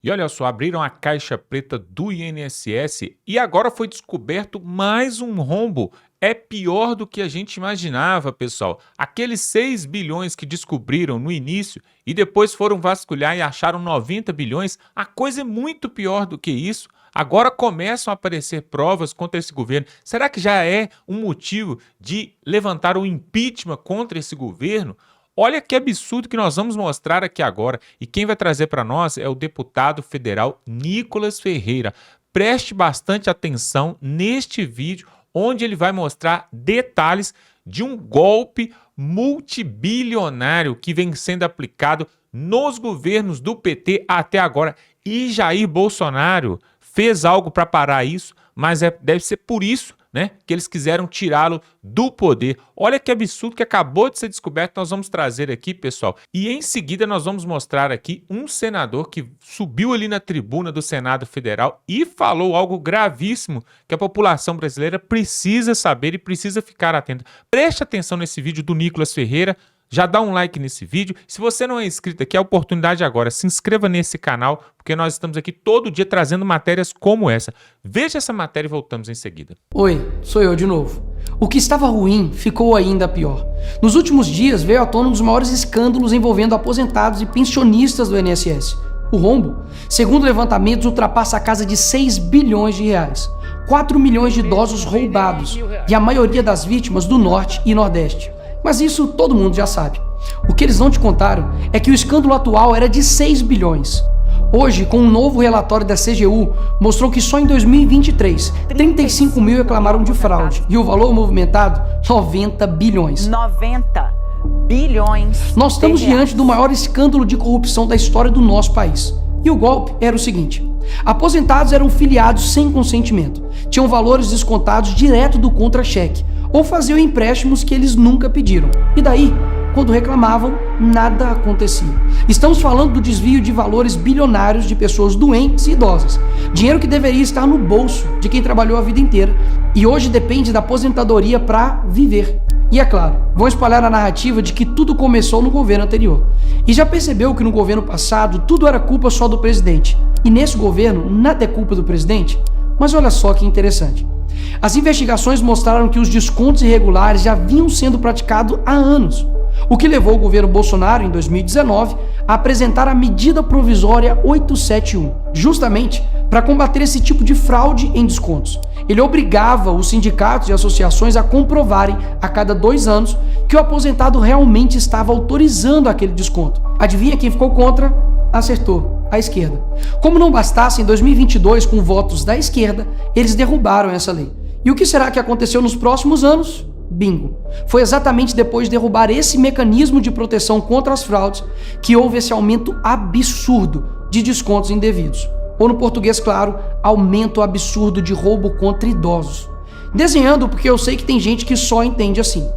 E olha só, abriram a caixa preta do INSS e agora foi descoberto mais um rombo. É pior do que a gente imaginava, pessoal. Aqueles 6 bilhões que descobriram no início e depois foram vasculhar e acharam 90 bilhões, a coisa é muito pior do que isso. Agora começam a aparecer provas contra esse governo. Será que já é um motivo de levantar o impeachment contra esse governo? Olha que absurdo que nós vamos mostrar aqui agora. E quem vai trazer para nós é o deputado federal Nicolas Ferreira. Preste bastante atenção neste vídeo, onde ele vai mostrar detalhes de um golpe multibilionário que vem sendo aplicado nos governos do PT até agora. E Jair Bolsonaro fez algo para parar isso, mas deve ser por isso, né, que eles quiseram tirá-lo do poder. Olha que absurdo que acabou de ser descoberto, nós vamos trazer aqui, pessoal. E em seguida nós vamos mostrar aqui um senador que subiu ali na tribuna do Senado Federal e falou algo gravíssimo que a população brasileira precisa saber e precisa ficar atenta. Preste atenção nesse vídeo do Nicolas Ferreira. Já dá um like nesse vídeo. Se você não é inscrito aqui, é a oportunidade agora. Se inscreva nesse canal, porque nós estamos aqui todo dia trazendo matérias como essa. Veja essa matéria e voltamos em seguida. Oi, sou eu de novo. O que estava ruim ficou ainda pior. Nos últimos dias veio à tona um dos maiores escândalos envolvendo aposentados e pensionistas do INSS. O rombo, segundo levantamentos, ultrapassa a casa de 6 bilhões de reais. 4 milhões de idosos roubados e a maioria das vítimas do Norte e Nordeste. Mas isso todo mundo já sabe. O que eles não te contaram é que o escândalo atual era de 6 bilhões. Hoje, com um novo relatório da CGU, mostrou que só em 2023, 35 mil reclamaram de fraude e o valor movimentado, 90 bilhões. 90 bilhões. Nós estamos diante do maior escândalo de corrupção da história do nosso país. E o golpe era o seguinte: aposentados eram filiados sem consentimento, tinham valores descontados direto do contra-cheque ou faziam empréstimos que eles nunca pediram. E daí, quando reclamavam, nada acontecia. Estamos falando do desvio de valores bilionários de pessoas doentes e idosas. Dinheiro que deveria estar no bolso de quem trabalhou a vida inteira e hoje depende da aposentadoria para viver. E é claro, vão espalhar a narrativa de que tudo começou no governo anterior. E já percebeu que no governo passado tudo era culpa só do presidente. E nesse governo nada é culpa do presidente? Mas olha só que interessante. As investigações mostraram que os descontos irregulares já vinham sendo praticados há anos, o que levou o governo Bolsonaro, em 2019, a apresentar a medida provisória 871, justamente para combater esse tipo de fraude em descontos. Ele obrigava os sindicatos e associações a comprovarem a cada 2 anos que o aposentado realmente estava autorizando aquele desconto. Adivinha quem ficou contra? Acertou, a esquerda. Como não bastasse, em 2022, com votos da esquerda, eles derrubaram essa lei. E o que será que aconteceu nos próximos anos? Bingo! Foi exatamente depois de derrubar esse mecanismo de proteção contra as fraudes que houve esse aumento absurdo de descontos indevidos. Ou no português claro, aumento absurdo de roubo contra idosos. Desenhando porque eu sei que tem gente que só entende assim.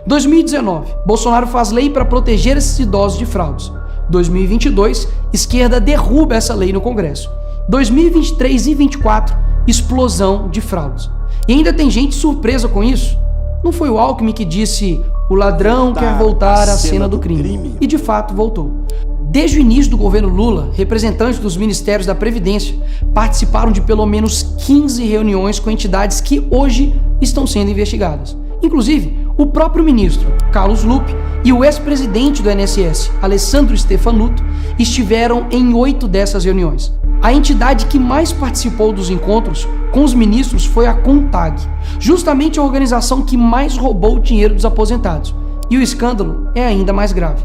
2019, Bolsonaro faz lei para proteger esses idosos de fraudes. 2022, esquerda derruba essa lei no Congresso. 2023 e 2024, explosão de fraudes. E ainda tem gente surpresa com isso. Não foi o Alckmin que disse: o ladrão quer voltar à cena do crime. E de fato voltou. Desde o início do governo Lula, representantes dos ministérios da Previdência participaram de pelo menos 15 reuniões com entidades que hoje estão sendo investigadas. Inclusive, o próprio ministro, Carlos Lupe, e o ex-presidente do INSS, Alessandro Stefanuto, estiveram em 8 dessas reuniões. A entidade que mais participou dos encontros com os ministros foi a CONTAG, justamente a organização que mais roubou o dinheiro dos aposentados. E o escândalo é ainda mais grave.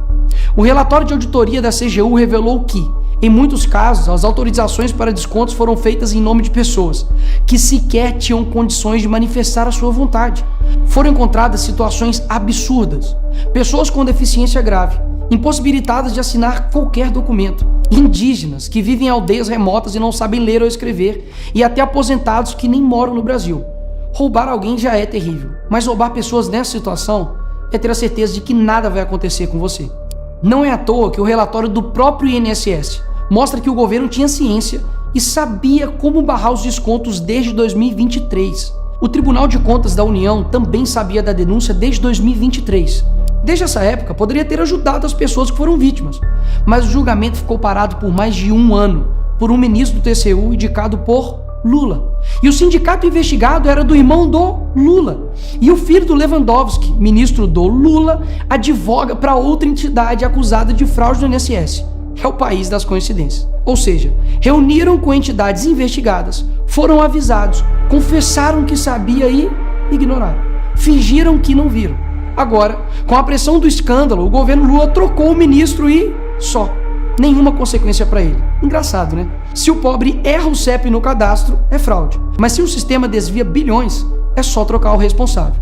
O relatório de auditoria da CGU revelou que, em muitos casos, as autorizações para descontos foram feitas em nome de pessoas que sequer tinham condições de manifestar a sua vontade. Foram encontradas situações absurdas. Pessoas com deficiência grave, impossibilitadas de assinar qualquer documento, indígenas que vivem em aldeias remotas e não sabem ler ou escrever, e até aposentados que nem moram no Brasil. Roubar alguém já é terrível, mas roubar pessoas nessa situação é ter a certeza de que nada vai acontecer com você. Não é à toa que o relatório do próprio INSS mostra que o governo tinha ciência e sabia como barrar os descontos desde 2023. O Tribunal de Contas da União também sabia da denúncia desde 2023. Desde essa época, poderia ter ajudado as pessoas que foram vítimas, mas o julgamento ficou parado por mais de 1 ano, por um ministro do TCU indicado por Lula. E o sindicato investigado era do irmão do Lula. E o filho do Lewandowski, ministro do Lula, advoga para outra entidade acusada de fraude no INSS. É o país das coincidências. Ou seja, reuniram com entidades investigadas, foram avisados, confessaram que sabia e ignoraram. Fingiram que não viram. Agora, com a pressão do escândalo, o governo Lula trocou o ministro e só. Nenhuma consequência para ele. Engraçado, né? Se o pobre erra o CEP no cadastro, é fraude. Mas se o sistema desvia bilhões, é só trocar o responsável.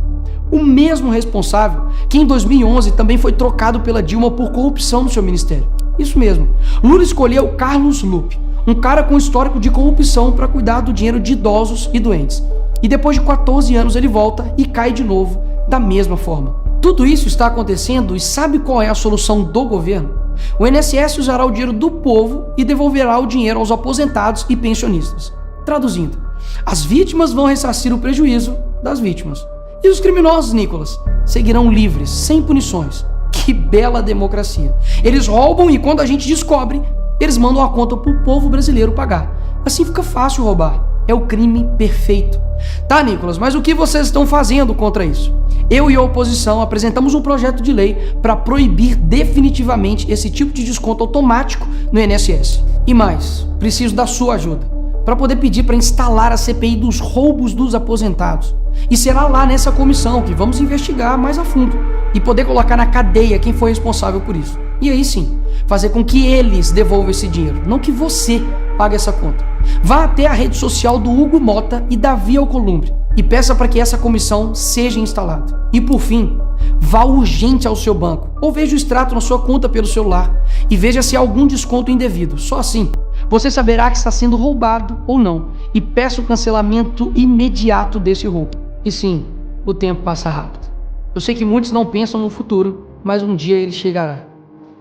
O mesmo responsável que em 2011 também foi trocado pela Dilma por corrupção no seu ministério. Isso mesmo. Lula escolheu Carlos Lupe, um cara com histórico de corrupção para cuidar do dinheiro de idosos e doentes. E depois de 14 anos ele volta e cai de novo da mesma forma. Tudo isso está acontecendo e sabe qual é a solução do governo? O INSS usará o dinheiro do povo e devolverá o dinheiro aos aposentados e pensionistas. Traduzindo, as vítimas vão ressarcir o prejuízo das vítimas. E os criminosos, Nicolas, seguirão livres, sem punições. Que bela democracia. Eles roubam e quando a gente descobre, eles mandam a conta pro povo brasileiro pagar. Assim fica fácil roubar. É o crime perfeito. Tá, Nicolas, mas o que vocês estão fazendo contra isso? Eu e a oposição apresentamos um projeto de lei para proibir definitivamente esse tipo de desconto automático no INSS. E mais, preciso da sua ajuda para poder pedir para instalar a CPI dos roubos dos aposentados. E será lá nessa comissão que vamos investigar mais a fundo e poder colocar na cadeia quem foi responsável por isso. E aí sim, fazer com que eles devolvam esse dinheiro, não que você pague essa conta. Vá até a rede social do Hugo Mota e Davi Alcolumbre e peça para que essa comissão seja instalada. E por fim, vá urgente ao seu banco ou veja o extrato na sua conta pelo celular e veja se há algum desconto indevido. Só assim você saberá que está sendo roubado ou não e peça o cancelamento imediato desse roubo. E sim, o tempo passa rápido. Eu sei que muitos não pensam no futuro, mas um dia ele chegará.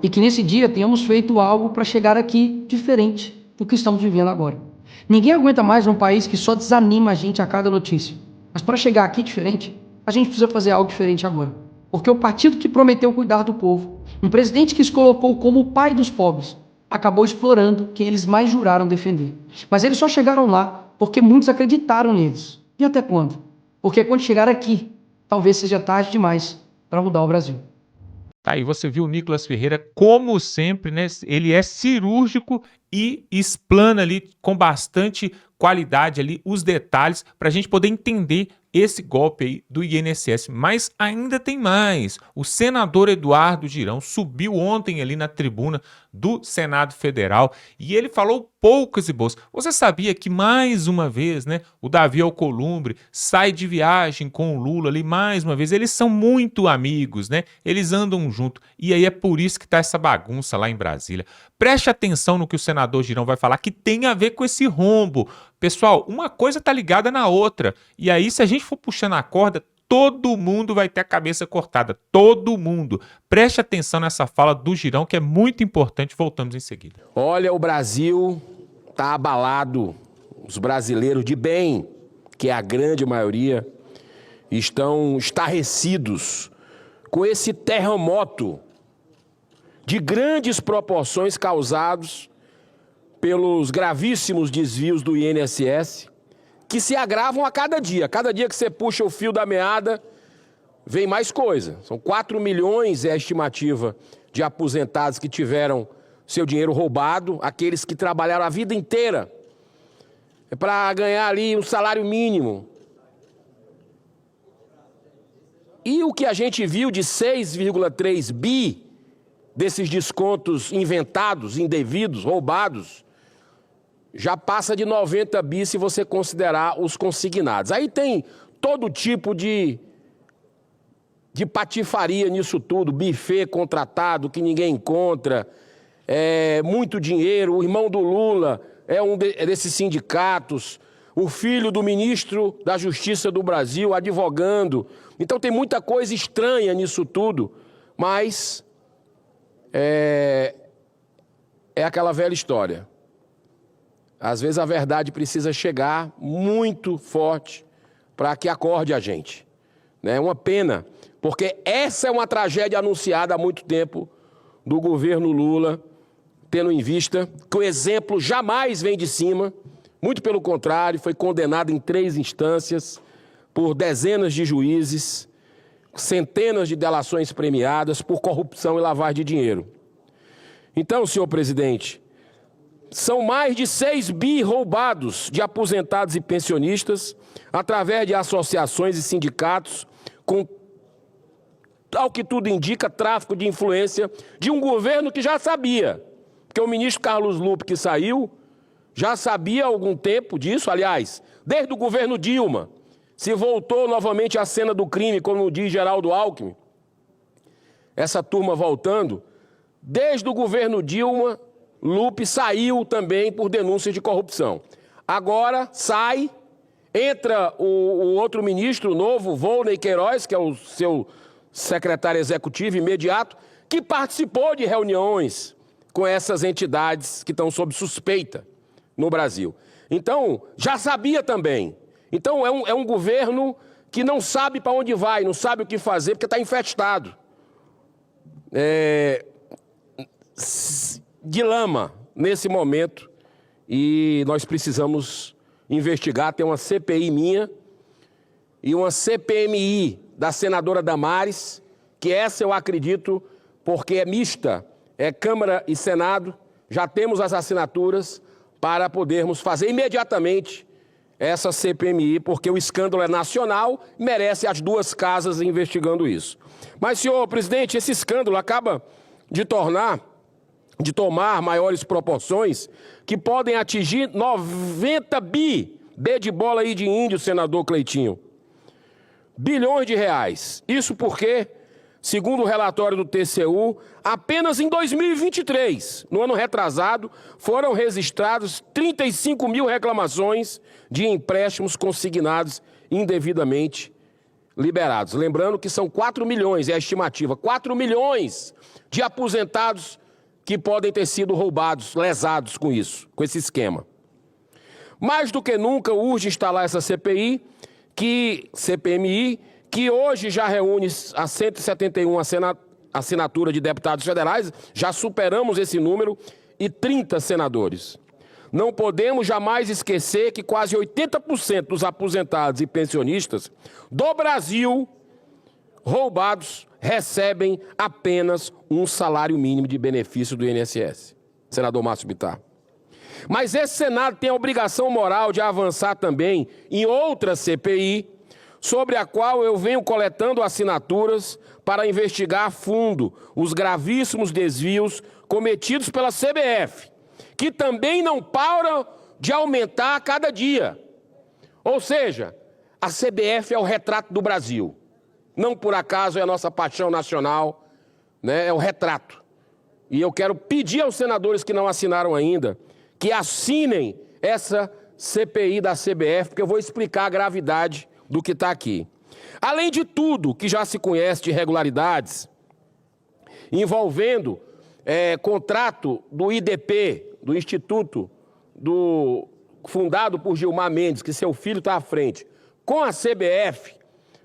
E que nesse dia tenhamos feito algo para chegar aqui diferente do que estamos vivendo agora. Ninguém aguenta mais um país que só desanima a gente a cada notícia. Mas para chegar aqui diferente, a gente precisa fazer algo diferente agora. Porque o partido que prometeu cuidar do povo, um presidente que se colocou como o pai dos pobres, acabou explorando quem eles mais juraram defender. Mas eles só chegaram lá porque muitos acreditaram neles. E até quando? Porque quando chegar aqui, talvez seja tarde demais para mudar o Brasil. Tá aí, você viu o Nicolas Ferreira, como sempre, né? Ele é cirúrgico e explana ali com bastante qualidade ali os detalhes para a gente poder entender esse golpe aí do INSS. Mas ainda tem mais. O senador Eduardo Girão subiu ontem ali na tribuna do Senado Federal e ele falou poucas e boas. Você sabia que mais uma vez, né, o Davi Alcolumbre sai de viagem com o Lula ali mais uma vez? Eles são muito amigos, né? Eles andam junto e aí é por isso que tá essa bagunça lá em Brasília. Preste atenção no que o senador Girão vai falar, que tem a ver com esse rombo. Pessoal, uma coisa tá ligada na outra. E aí, se a gente for puxando a corda, todo mundo vai ter a cabeça cortada. Todo mundo. Preste atenção nessa fala do Girão, que é muito importante. Voltamos em seguida. Olha, o Brasil tá abalado. Os brasileiros de bem, que é a grande maioria, estão estarrecidos com esse terremoto de grandes proporções causados pelos gravíssimos desvios do INSS, que se agravam a cada dia. Cada dia que você puxa o fio da meada, vem mais coisa. São 4 milhões é a estimativa de aposentados que tiveram seu dinheiro roubado, aqueles que trabalharam a vida inteira para ganhar ali um salário mínimo. E o que a gente viu de 6,3 bi desses descontos inventados, indevidos, roubados, já passa de 90 bi se você considerar os consignados. Aí tem todo tipo de patifaria nisso tudo, buffet contratado que ninguém encontra, muito dinheiro. O irmão do Lula é um desses sindicatos, o filho do ministro da Justiça do Brasil advogando. Então tem muita coisa estranha nisso tudo, mas é aquela velha história. Às vezes a verdade precisa chegar muito forte para que acorde a gente. É uma pena, porque essa é uma tragédia anunciada há muito tempo do governo Lula. tendo em vista que o exemplo jamais vem de cima, muito pelo contrário, foi condenado em 3 instâncias por dezenas de juízes, centenas de delações premiadas por corrupção e lavagem de dinheiro. Então, senhor presidente, são mais de 6 bi roubados de aposentados e pensionistas através de associações e sindicatos com, ao que tudo indica, tráfico de influência de um governo que já sabia. Porque o ministro Carlos Lupe, que saiu, já sabia há algum tempo disso, aliás, desde o governo Dilma, se voltou novamente à cena do crime, como diz Geraldo Alckmin. Essa turma voltando, desde o governo Dilma, Lupe saiu também por denúncias de corrupção. Agora sai, entra o outro ministro novo, Volney Queiroz, que é o seu secretário executivo imediato, que participou de reuniões com essas entidades que estão sob suspeita no Brasil. Então, já sabia também. Então, é um governo que não sabe para onde vai, não sabe o que fazer, porque está infestado de lama nesse momento, e nós precisamos investigar. Tem uma CPI minha e uma CPMI da senadora Damares, que essa eu acredito, porque é mista, é Câmara e Senado, já temos as assinaturas para podermos fazer imediatamente essa CPMI, porque o escândalo é nacional, merece as 2 casas investigando isso. Mas, senhor presidente, esse escândalo acaba de tomar maiores proporções, que podem atingir 90 bi, B de bola aí de índio, senador Cleitinho, bilhões de reais. Isso porque, segundo o relatório do TCU, apenas em 2023, no ano retrasado, foram registrados 35 mil reclamações de empréstimos consignados indevidamente liberados. Lembrando que são 4 milhões, é a estimativa, 4 milhões de aposentados que podem ter sido roubados, lesados com isso, com esse esquema. Mais do que nunca, urge instalar essa CPMI, que hoje já reúne as 171 assinaturas de deputados federais, já superamos esse número, e 30 senadores. Não podemos jamais esquecer que quase 80% dos aposentados e pensionistas do Brasil roubados recebem apenas um salário mínimo de benefício do INSS. Senador Márcio Bittar. Mas esse Senado tem a obrigação moral de avançar também em outra CPI, sobre a qual eu venho coletando assinaturas para investigar a fundo os gravíssimos desvios cometidos pela CBF, que também não para de aumentar a cada dia. Ou seja, a CBF é o retrato do Brasil. Não por acaso é a nossa paixão nacional, né? É o retrato. E eu quero pedir aos senadores que não assinaram ainda, que assinem essa CPI da CBF, porque eu vou explicar a gravidade do que está aqui. Além de tudo que já se conhece de irregularidades, envolvendo contrato do IDP, do Instituto fundado por Gilmar Mendes, que seu filho está à frente, com a CBF,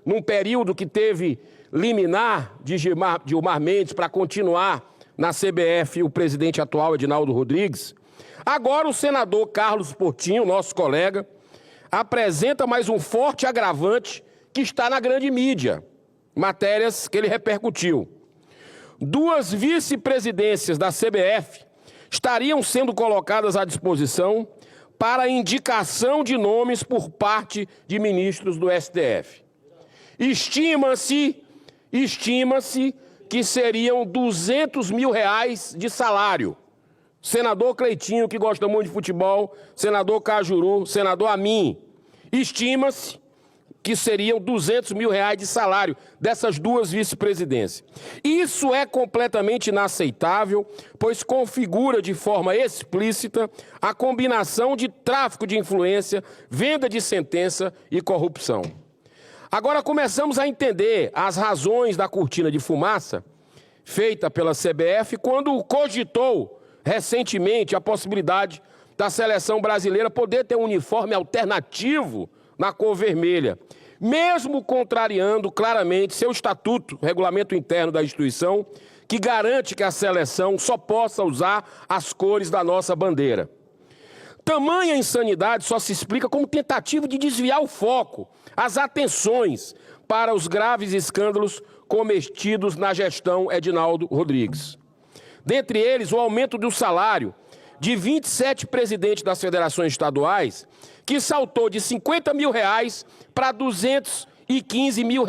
num período que teve liminar de Gilmar Mendes para continuar na CBF o presidente atual, Edinaldo Rodrigues. Agora o senador Carlos Portinho, nosso colega, apresenta mais um forte agravante que está na grande mídia, matérias que ele repercutiu. 2 vice-presidências da CBF estariam sendo colocadas à disposição para indicação de nomes por parte de ministros do STF. Estima-se que seriam 200 mil reais de salário. Senador Cleitinho, que gosta muito de futebol, senador Cajuru, senador Amin, estima-se que seriam 200 mil reais de salário dessas 2 vice-presidências. Isso é completamente inaceitável, pois configura de forma explícita a combinação de tráfico de influência, venda de sentença e corrupção. Agora começamos a entender as razões da cortina de fumaça feita pela CBF quando cogitou recentemente a possibilidade da seleção brasileira poder ter um uniforme alternativo na cor vermelha, mesmo contrariando claramente seu estatuto, regulamento interno da instituição, que garante que a seleção só possa usar as cores da nossa bandeira. Tamanha insanidade só se explica como tentativa de desviar o foco, as atenções para os graves escândalos cometidos na gestão Edinaldo Rodrigues. Dentre eles, o aumento do salário de 27 presidentes das federações estaduais, que saltou de R$50 mil para R$215 mil,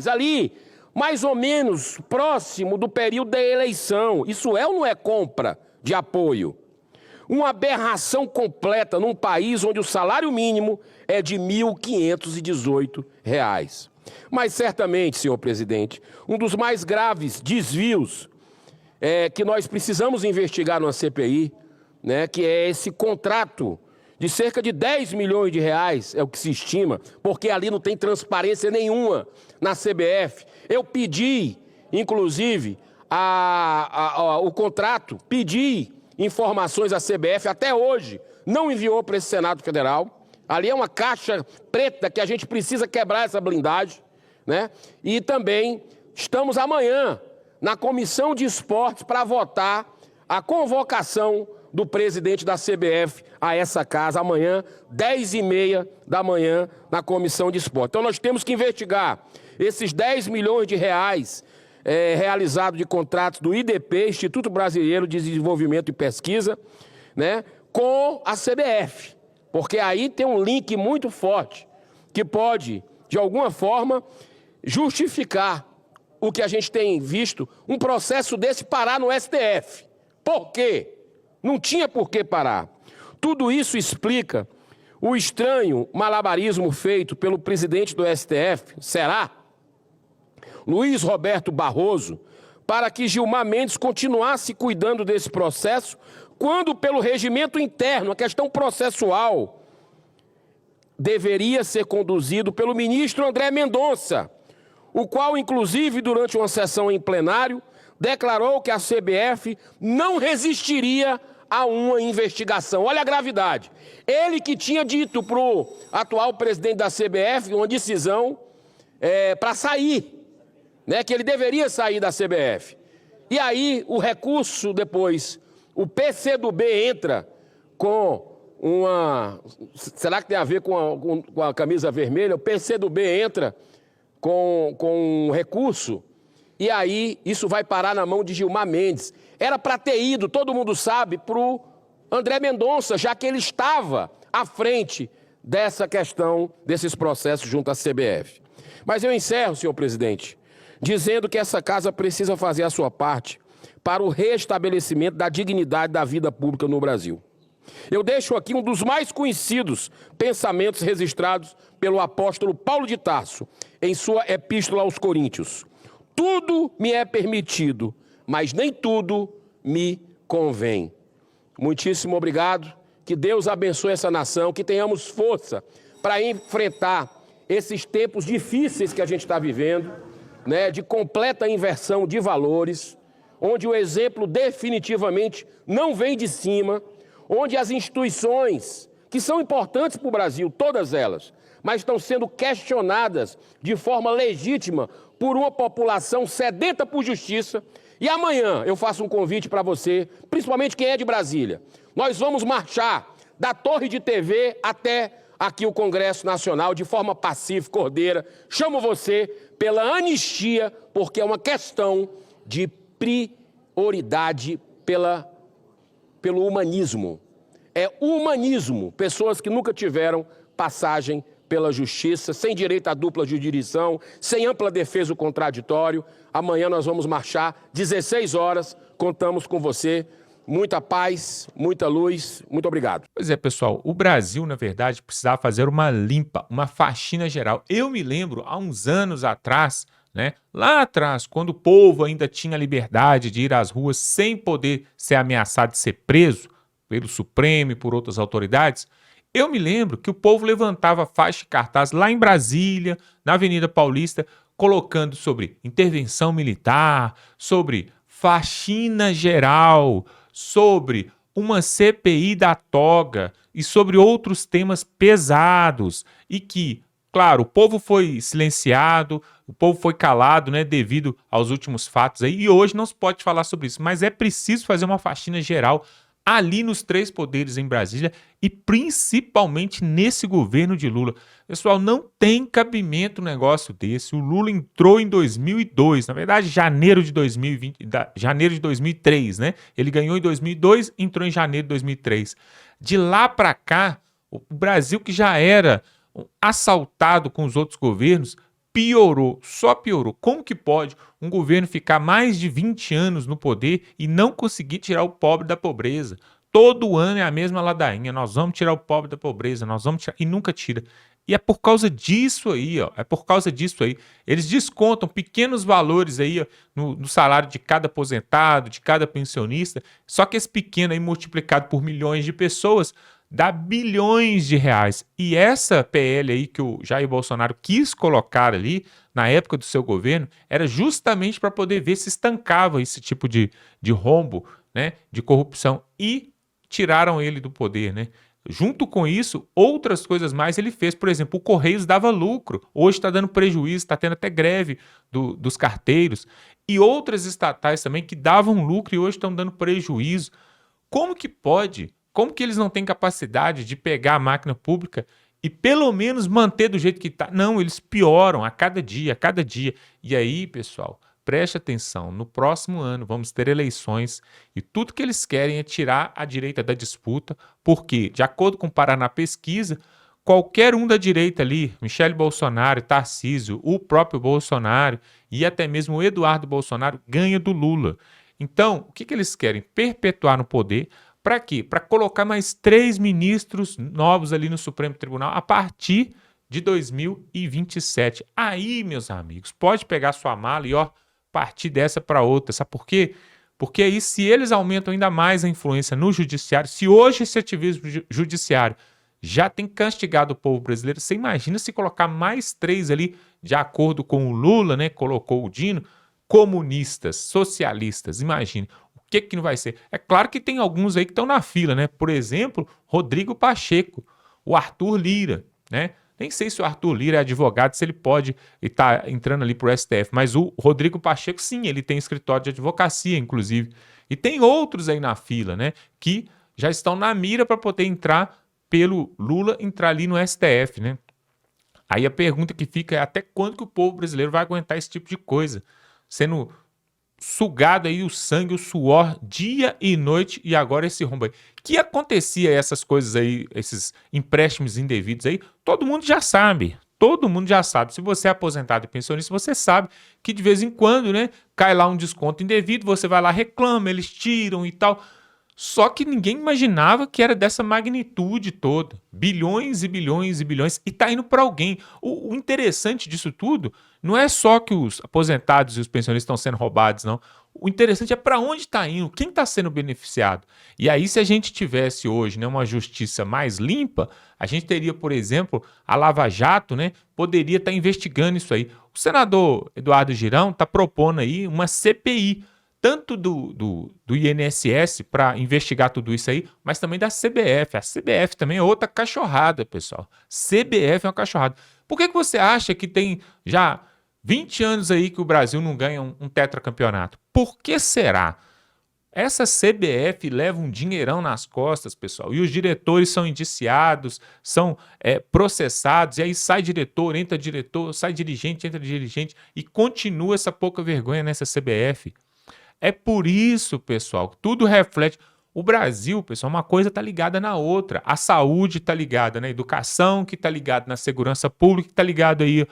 ali, mais ou menos próximo do período da eleição. Isso é ou não é compra de apoio? Uma aberração completa num país onde o salário mínimo é de R$ 1.518. Mas certamente, senhor presidente, um dos mais graves desvios que nós precisamos investigar numa CPI, né, que é esse contrato de cerca de R$10 milhões, é o que se estima, porque ali não tem transparência nenhuma na CBF. Eu pedi, inclusive, o contrato, pedi informações à CBF, até hoje não enviou para esse Senado Federal. Ali é uma caixa preta que a gente precisa quebrar essa blindagem, né? E também estamos amanhã na Comissão de Esportes para votar a convocação do presidente da CBF a essa casa, amanhã, 10h30 da manhã, na Comissão de Esportes. Então nós temos que investigar esses R$10 milhões realizados de contratos do IDP, Instituto Brasileiro de Desenvolvimento e Pesquisa, né, com a CBF. Porque aí tem um link muito forte que pode, de alguma forma, justificar o que a gente tem visto, um processo desse parar no STF. Por quê? Não tinha por que parar. Tudo isso explica o estranho malabarismo feito pelo presidente do STF, será? Luiz Roberto Barroso, para que Gilmar Mendes continuasse cuidando desse processo, quando pelo regimento interno, a questão processual, deveria ser conduzido pelo ministro André Mendonça, o qual, inclusive, durante uma sessão em plenário, declarou que a CBF não resistiria a uma investigação. Olha a gravidade. Ele que tinha dito para o atual presidente da CBF uma decisão para sair, né, que ele deveria sair da CBF. E aí o recurso depois, o PCdoB entra com uma... Será que tem a ver com a camisa vermelha? O PCdoB entra com um recurso e aí isso vai parar na mão de Gilmar Mendes. Era para ter ido, todo mundo sabe, para o André Mendonça, já que ele estava à frente dessa questão, desses processos junto à CBF. Mas eu encerro, senhor presidente, dizendo que essa casa precisa fazer a sua parte para o restabelecimento da dignidade da vida pública no Brasil. Eu deixo aqui um dos mais conhecidos pensamentos registrados pelo apóstolo Paulo de Tarso, em sua epístola aos Coríntios. Tudo me é permitido, mas nem tudo me convém. Muitíssimo obrigado, que Deus abençoe essa nação, que tenhamos força para enfrentar esses tempos difíceis que a gente está vivendo, né, de completa inversão de valores, onde o exemplo definitivamente não vem de cima, onde as instituições, que são importantes para o Brasil, todas elas, mas estão sendo questionadas de forma legítima por uma população sedenta por justiça. E amanhã eu faço um convite para você, principalmente quem é de Brasília. Nós vamos marchar da Torre de TV até aqui o Congresso Nacional de forma pacífica, ordeira. Chamo você pela anistia, porque é uma questão de prioridade pelo humanismo. É humanismo, pessoas que nunca tiveram passagem pela justiça, sem direito à dupla jurisdição, sem ampla defesa do contraditório. Amanhã nós vamos marchar, 16 horas, contamos com você. Muita paz, muita luz, muito obrigado. Pois é, pessoal, o Brasil, na verdade, precisava fazer uma limpa, uma faxina geral. Eu me lembro, há uns anos atrás, né, lá atrás, quando o povo ainda tinha liberdade de ir às ruas sem poder ser ameaçado de ser preso pelo Supremo e por outras autoridades, eu me lembro que o povo levantava faixa e cartaz lá em Brasília, na Avenida Paulista, colocando sobre intervenção militar, sobre faxina geral, sobre uma CPI da toga e sobre outros temas pesados, e que Claro, o povo foi silenciado, o povo foi calado, né, devido aos últimos fatos aí, e hoje não se pode falar sobre isso, mas é preciso fazer uma faxina geral ali nos três poderes em Brasília e principalmente nesse governo de Lula. Pessoal, não tem cabimento um negócio desse. O Lula entrou em 2002, na verdade, janeiro de 2020, janeiro de 2003, né? Ele ganhou em 2002, entrou em janeiro de 2003. De lá para cá, o Brasil que já era assaltado com os outros governos, piorou, só piorou. Como que pode um governo ficar mais de 20 anos no poder e não conseguir tirar o pobre da pobreza? Todo ano é a mesma ladainha, nós vamos tirar o pobre da pobreza, nós vamos tirar, e nunca tira. E é por causa disso aí, ó, é por causa disso aí. Eles descontam pequenos valores aí, ó, no salário de cada aposentado, de cada pensionista, só que esse pequeno aí multiplicado por milhões de pessoas dá bilhões de reais. E essa PL aí que o Jair Bolsonaro quis colocar ali, na época do seu governo, era justamente para poder ver se estancava esse tipo de rombo, né, de corrupção. E tiraram ele do poder, né? Junto com isso, outras coisas mais ele fez. Por exemplo, o Correios dava lucro. Hoje está dando prejuízo, está tendo até greve dos carteiros. E outras estatais também que davam lucro e hoje estão dando prejuízo. Como que pode? Como que eles não têm capacidade de pegar a máquina pública e pelo menos manter do jeito que está? Não, eles pioram a cada dia, a cada dia. E aí, pessoal, preste atenção, no próximo ano vamos ter eleições e tudo que eles querem é tirar a direita da disputa, porque, de acordo com o Paraná Pesquisa, qualquer um da direita ali, Michele Bolsonaro, Tarcísio, o próprio Bolsonaro e até mesmo o Eduardo Bolsonaro ganha do Lula. Então, o que eles querem? Perpetuar no poder. Para quê? Para colocar mais 3 ministros novos ali no Supremo Tribunal a partir de 2027. Aí, meus amigos, pode pegar sua mala e, ó, partir dessa para outra. Sabe por quê? Porque aí, se eles aumentam ainda mais a influência no judiciário, se hoje esse ativismo judiciário já tem castigado o povo brasileiro, você imagina se colocar mais 3 ali, de acordo com o Lula, né? Colocou o Dino, comunistas, socialistas, imagine. O que não vai ser? É claro que tem alguns aí que estão na fila, né? Por exemplo, Rodrigo Pacheco, o Arthur Lira, né? Nem sei se o Arthur Lira é advogado, se ele pode estar entrando ali para o STF, mas o Rodrigo Pacheco, sim, ele tem escritório de advocacia, inclusive. E tem outros aí na fila, né? Que já estão na mira para poder entrar pelo Lula, entrar ali no STF, né? Aí a pergunta que fica é até quando que o povo brasileiro vai aguentar esse tipo de coisa? Sendo sugado aí o sangue, o suor, dia e noite, e agora esse rombo aí. Que acontecia essas coisas aí, esses empréstimos indevidos aí, todo mundo já sabe. Todo mundo já sabe. Se você é aposentado e pensionista, você sabe que de vez em quando, né, cai lá um desconto indevido, você vai lá, reclama, eles tiram e tal. Só que ninguém imaginava que era dessa magnitude toda. Bilhões e bilhões e bilhões. E tá indo para alguém. O interessante disso tudo não é só que os aposentados e os pensionistas estão sendo roubados, não. O interessante é para onde está indo, quem está sendo beneficiado. E aí, se a gente tivesse hoje, né, uma justiça mais limpa, a gente teria, por exemplo, a Lava Jato, né, poderia estar investigando isso aí. O senador Eduardo Girão está propondo aí uma CPI, tanto do INSS para investigar tudo isso aí, mas também da CBF. A CBF também é outra cachorrada, pessoal. CBF é uma cachorrada. Por que você acha que tem já 20 anos aí que o Brasil não ganha um tetracampeonato? Por que será? Essa CBF leva um dinheirão nas costas, pessoal, e os diretores são indiciados, são processados, e aí sai diretor, entra diretor, sai dirigente, entra dirigente, e continua essa pouca vergonha nessa CBF. É por isso, pessoal, tudo reflete. O Brasil, pessoal, uma coisa está ligada na outra. A saúde está ligada na educação, que está ligada na segurança pública, que está ligado aí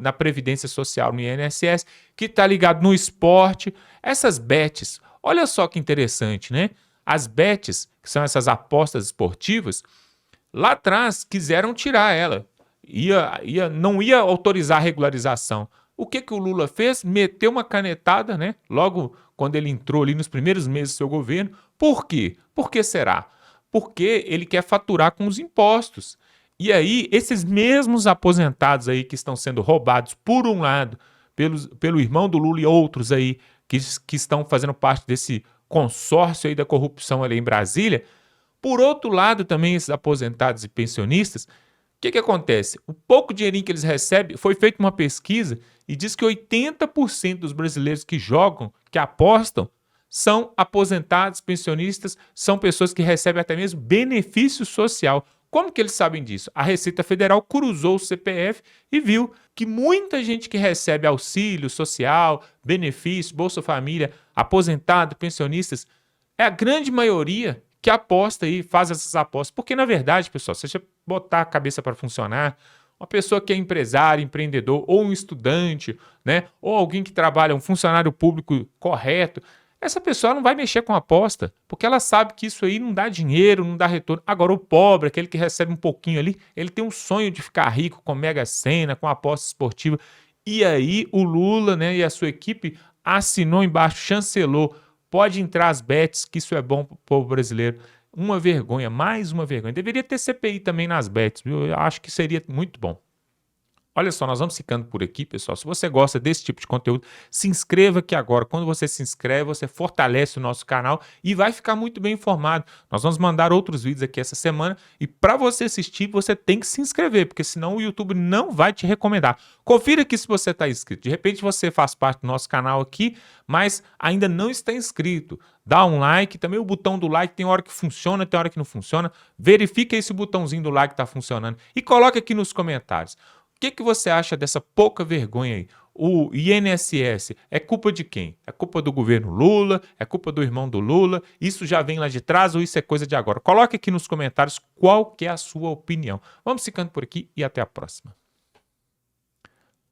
na Previdência Social, no INSS, que está ligado no esporte. Essas bets, olha só que interessante, né? As bets, que são essas apostas esportivas, lá atrás quiseram tirar ela. Não ia autorizar a regularização. O que o Lula fez? Meteu uma canetada, né? Logo quando ele entrou ali nos primeiros meses do seu governo. Por quê? Por que será? Porque ele quer faturar com os impostos. E aí, esses mesmos aposentados aí que estão sendo roubados, por um lado, pelo irmão do Lula e outros aí que estão fazendo parte desse consórcio aí da corrupção ali em Brasília, por outro lado também esses aposentados e pensionistas que acontece? O pouco dinheirinho que eles recebem, foi feita uma pesquisa e diz que 80% dos brasileiros que jogam, que apostam, são aposentados, pensionistas, são pessoas que recebem até mesmo benefício social. Como que eles sabem disso? A Receita Federal cruzou o CPF e viu que muita gente que recebe auxílio social, benefício, Bolsa Família, aposentado, pensionistas, é a grande maioria que aposta e faz essas apostas. Porque, na verdade, pessoal, se você botar a cabeça para funcionar, uma pessoa que é empresário, empreendedor, ou um estudante, né, ou alguém que trabalha, um funcionário público correto, essa pessoa não vai mexer com aposta, porque ela sabe que isso aí não dá dinheiro, não dá retorno. Agora, o pobre, aquele que recebe um pouquinho ali, ele tem um sonho de ficar rico com Mega Sena, com aposta esportiva. E aí, o Lula, né, e a sua equipe assinou embaixo, chancelou. Pode entrar as bets, que isso é bom para o povo brasileiro. Uma vergonha, mais uma vergonha. Deveria ter CPI também nas bets, viu? Eu acho que seria muito bom. Olha só, nós vamos ficando por aqui, pessoal. Se você gosta desse tipo de conteúdo, se inscreva aqui agora. Quando você se inscreve, você fortalece o nosso canal e vai ficar muito bem informado. Nós vamos mandar outros vídeos aqui essa semana e para você assistir, você tem que se inscrever, porque senão o YouTube não vai te recomendar. Confira aqui se você está inscrito. De repente você faz parte do nosso canal aqui, mas ainda não está inscrito. Dá um like, também o botão do like tem hora que funciona, tem hora que não funciona. Verifica esse botãozinho do like está funcionando e coloca aqui nos comentários. O que você acha dessa pouca vergonha aí? O INSS é culpa de quem? É culpa do governo Lula? É culpa do irmão do Lula? Isso já vem lá de trás ou isso é coisa de agora? Coloque aqui nos comentários qual que é a sua opinião. Vamos ficando por aqui e até a próxima.